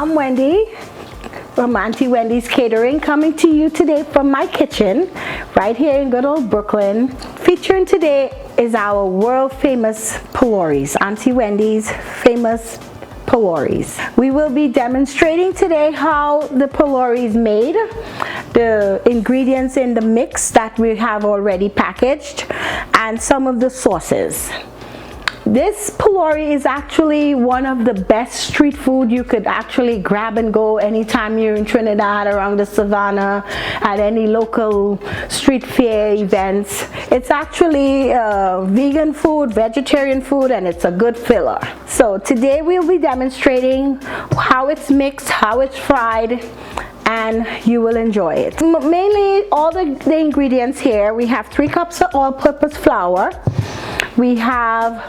I'm Wendy from Auntie Wendy's Catering, coming to you today from my kitchen right here in good old Brooklyn. Featuring today is our world famous Phoulouries, Auntie Wendy's famous Phoulouries. We will be demonstrating today how the Phoulourie is made, the ingredients in the mix that we have already packaged, and some of the sauces. This Phoulourie is actually one of the best street food you could actually grab and go anytime you're in Trinidad, around the Savannah, at any local street fair events. It's actually vegan food, vegetarian food, and it's a good filler. So today we'll be demonstrating how it's mixed, how it's fried, and you will enjoy it. Mainly all the ingredients here, we have 3 cups of all-purpose flour. We have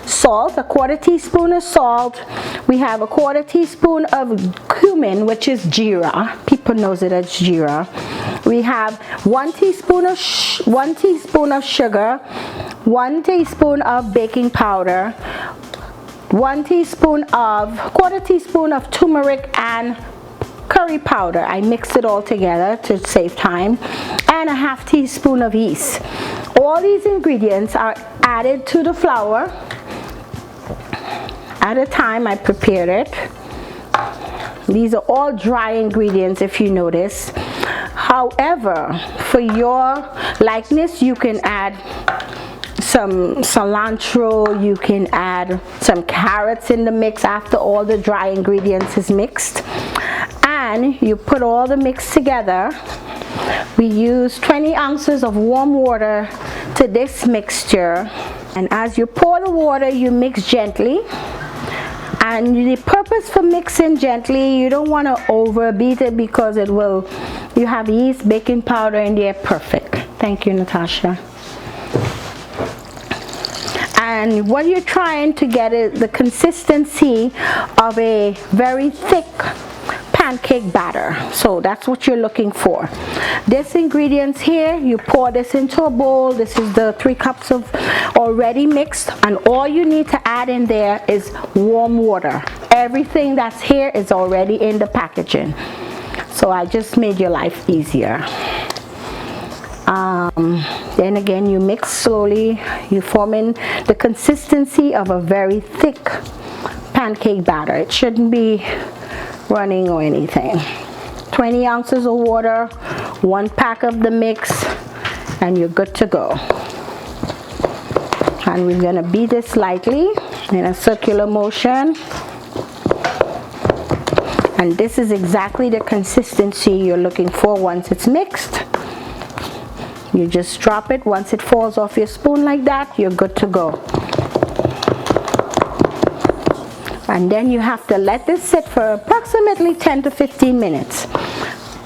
salt, a 1/4 teaspoon of salt. We have a 1/4 teaspoon of cumin, which is jeera. People knows it as jeera. We have 1 teaspoon of sugar, 1 teaspoon of baking powder, 1 teaspoon of 1/4 teaspoon of turmeric and curry powder. I mixed it all together to save time, and a 1/2 teaspoon of yeast. All these ingredients are added to the flour at a time I prepared it. These are all dry ingredients, if you notice. However, for your likeness, you can add some cilantro, you can add some carrots in the mix after all the dry ingredients is mixed, and you put all the mix together. We use 20 ounces of warm water to this mixture, and as you pour the water, you mix gently. And the purpose for mixing gently, you don't want to overbeat it because it will, you have yeast, baking powder in there, perfect. Thank you, Natasha. And what you're trying to get is the consistency of a very thick pancake batter. So that's what you're looking for. This ingredients here, you pour this into a bowl. This is the 3 cups of already mixed, and all you need to add in there is warm water. Everything that's here is already in the packaging, so I just made your life easier. Then again, you mix slowly. You form in the consistency of a very thick pancake batter. It shouldn't be running or anything. 20 ounces of water, 1 pack of the mix, and you're good to go. And we're gonna beat this lightly in a circular motion. And this is exactly the consistency you're looking for once it's mixed. You just drop it. Once it falls off your spoon like that, you're good to go. And then you have to let this sit for approximately 10 to 15 minutes.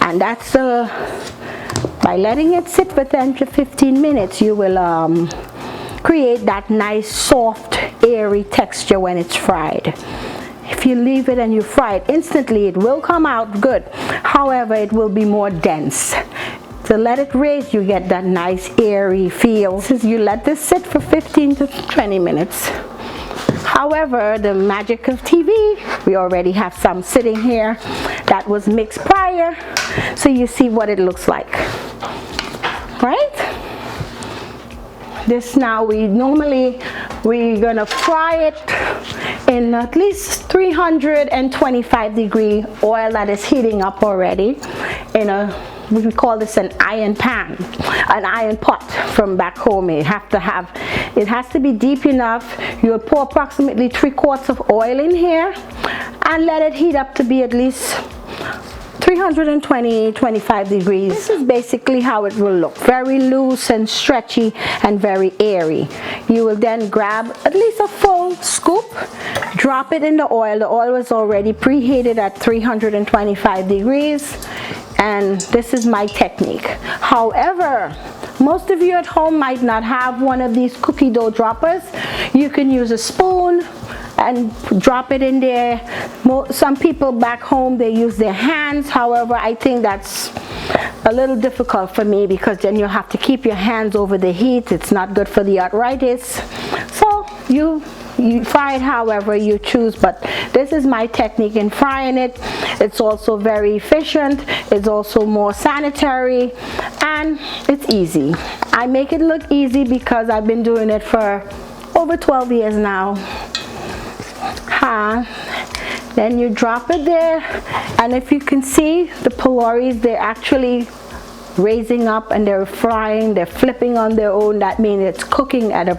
And that's by letting it sit for 10 to 15 minutes, you will create that nice, soft, airy texture when it's fried. If you leave it and you fry it instantly, it will come out good. However, it will be more dense. To let it raise, you get that nice, airy feel. Since you let this sit for 15 to 20 minutes. However, the magic of TV, we already have some sitting here that was mixed prior, so you see what it looks like, right? This now, we're gonna fry it in at least 325 degree oil that is heating up already in a, we call this an iron pan, an iron pot from back home. It has to be deep enough. You'll pour approximately 3 quarts of oil in here and let it heat up to be at least 325 degrees. This is basically how it will look. Very loose and stretchy and very airy. You will then grab at least a full scoop, drop it in the oil. The oil was already preheated at 325 degrees. And this is my technique. However, most of you at home might not have one of these cookie dough droppers. You can use a spoon and drop it in there. Some people back home, they use their hands. However, I think that's a little difficult for me because then you have to keep your hands over the heat. It's not good for the arthritis. So you You fry it however you choose, but this is my technique in frying it. It's also very efficient, it's also more sanitary, and it's easy. I make it look easy because I've been doing it for over 12 years now. Then you drop it there, and if you can see the Phoulouries, they're actually raising up and they're frying, they're flipping on their own. That means it's cooking at a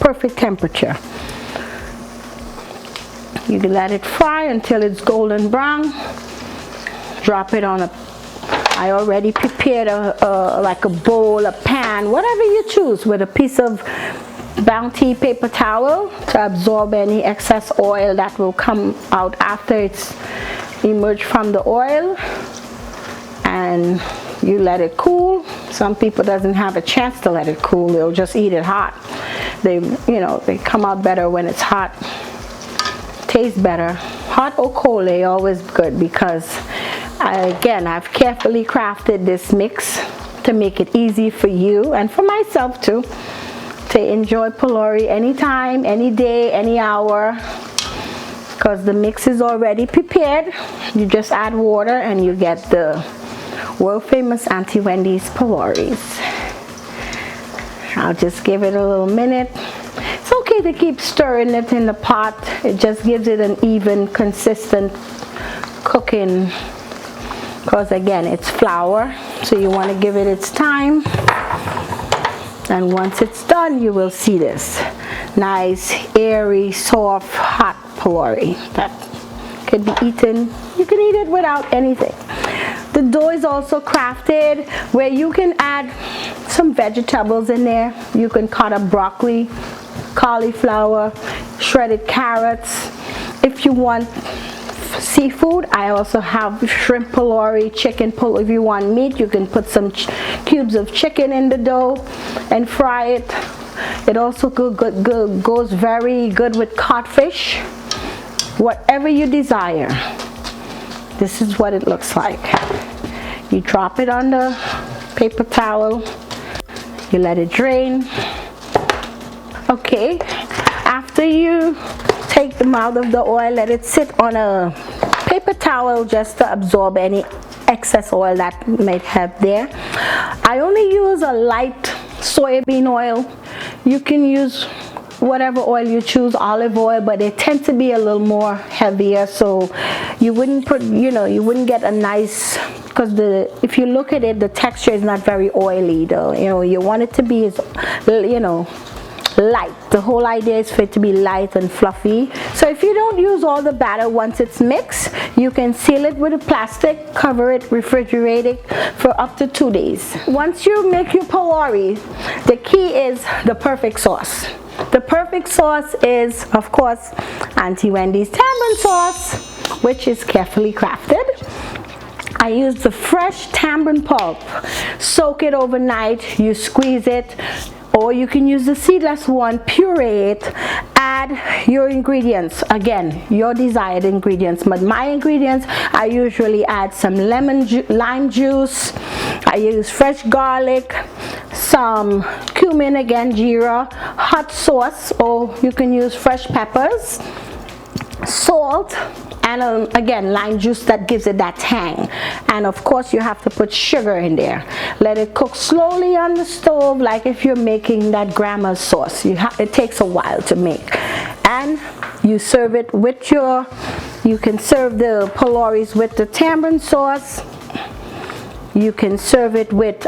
perfect temperature. You can let it fry until it's golden brown. Drop it on I already prepared like a bowl, a pan, whatever you choose, with a piece of Bounty paper towel to absorb any excess oil that will come out after it's emerged from the oil. And you let it cool. Some people doesn't have a chance to let it cool, they'll just eat it hot. They come out better when it's hot. Tastes better. Hot or cold, they always good, because again, I've carefully crafted this mix to make it easy for you and for myself too, to enjoy Pholourie anytime, any day, any hour, because the mix is already prepared. You just add water and you get the world famous Auntie Wendy's Phoulouries. I'll just give it a little minute. It's okay to keep stirring it in the pot. It just gives it an even, consistent cooking, because again, it's flour, so you want to give it its time. And once it's done, you will see this nice, airy, soft, hot Pholourie that could be eaten. You can eat it without anything. The dough is also crafted where you can add some vegetables in there. You can cut up broccoli, cauliflower, shredded carrots. If you want seafood, I also have shrimp Pholourie, chicken Pholourie. If you want meat, you can put some cubes of chicken in the dough and fry it. It also goes very good with codfish. Whatever you desire. This is what it looks like. You drop it on the paper towel. You let it drain. Okay, after you take them out of the oil, let it sit on a paper towel just to absorb any excess oil that might have there. I only use a light soybean oil. You can use whatever oil you choose, olive oil, but they tend to be a little more heavier, so you wouldn't put, you wouldn't get a nice, because if you look at it, the texture is not very oily though. You want it to be as, light. The whole idea is for it to be light and fluffy. So if you don't use all the batter once it's mixed, you can seal it with a plastic, cover it, refrigerate it for up to 2 days. Once you make your Pholourie, the key is the perfect sauce. The perfect sauce is, of course, Auntie Wendy's Tamarind Sauce, which is carefully crafted. I use the fresh tamarind pulp. Soak it overnight, you squeeze it, or you can use the seedless one, puree it, add your ingredients, again, your desired ingredients, but my ingredients, I usually add some lime juice, I use fresh garlic, some cumin, again, jeera, hot sauce, or you can use fresh peppers, salt, and again, lime juice that gives it that tang. And of course, you have to put sugar in there. Let it cook slowly on the stove, like if you're making that grandma's sauce. It takes a while to make. And you serve it with you can serve the Phoulouries with the tamarind sauce. You can serve it with,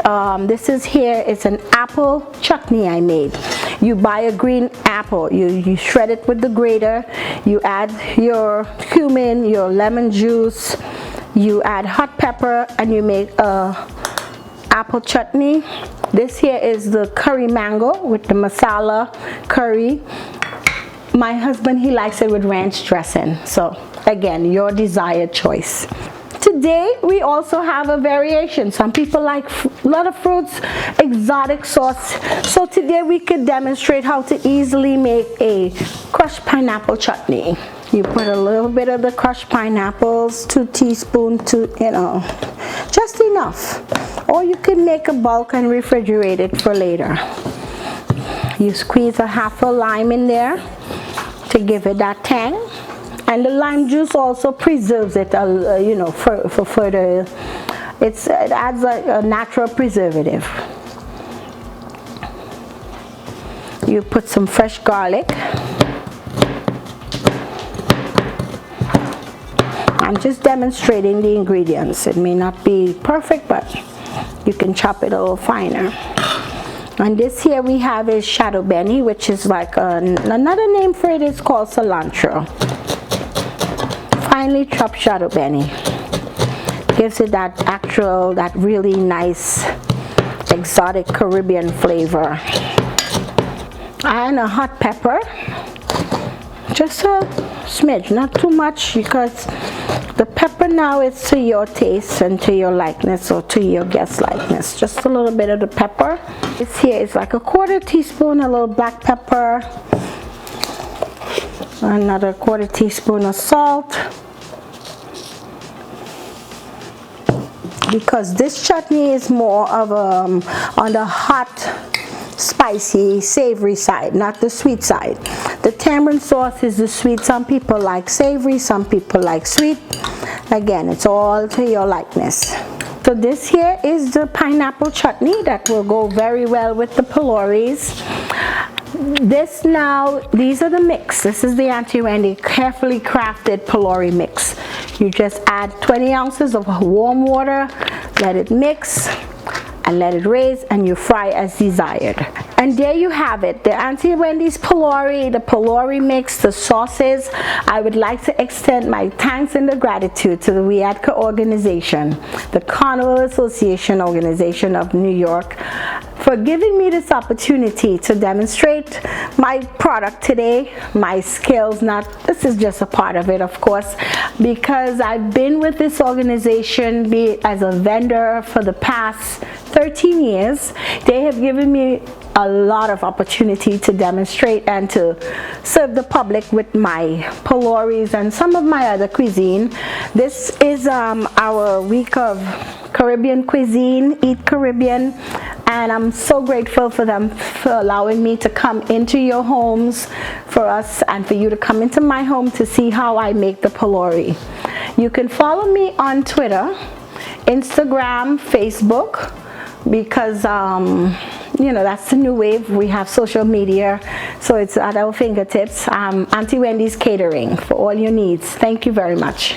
this is here, it's an apple chutney I made. You buy a green apple, you shred it with the grater, you add your cumin, your lemon juice, you add hot pepper, and you make a apple chutney. This here is the curry mango with the masala curry. My husband, he likes it with ranch dressing. So again, your desired choice. Today we also have a variation. Some people like a lot of fruits, exotic sauce. So today we could demonstrate how to easily make a crushed pineapple chutney. You put a little bit of the crushed pineapples, 2 teaspoons, just enough. Or you can make a bulk and refrigerate it for later. You squeeze a half a lime in there to give it that tang. And the lime juice also preserves it, you know, for further. It adds a natural preservative. You put some fresh garlic. I'm just demonstrating the ingredients. It may not be perfect, but you can chop it a little finer. And this here we have is shadow benny, which is like another name for it is called cilantro. Finely chopped shadow benny gives it that really nice exotic Caribbean flavor. And a hot pepper, just a smidge, not too much, because the pepper now is to your taste and to your likeness, or to your guest likeness. Just a little bit of the pepper. This here is like a 1/4 teaspoon, a little black pepper, another 1/4 teaspoon of salt. Because this chutney is more of on the hot, spicy, savory side, not the sweet side. The tamarind sauce is the sweet. Some people like savory, some people like sweet. Again, it's all to your likeness. So this here is the pineapple chutney that will go very well with the Phoulouries. These are the mix. This is the Auntie Wendy carefully crafted Phoulourie mix. You just add 20 ounces of warm water, let it mix, and let it raise, and you fry as desired. And there you have it, the Auntie Wendy's Pholourie, the Phoulourie mix, the sauces. I would like to extend my thanks and the gratitude to the WIADCA organization, the Carnival Association organization of New York, for giving me this opportunity to demonstrate my product today, my skills. This is just a part of it, of course, because I've been with this organization as a vendor for the past 13 years. They have given me a lot of opportunity to demonstrate and to serve the public with my Phoulouries and some of my other cuisine. This is our week of Caribbean cuisine, Eat Caribbean, and I'm so grateful for them for allowing me to come into your homes for us, and for you to come into my home to see how I make the Phoulourie. You can follow me on Twitter, Instagram, Facebook, because you know, that's the new wave. We have social media, so it's at our fingertips. Auntie Wendy's Catering for all your needs. Thank you very much.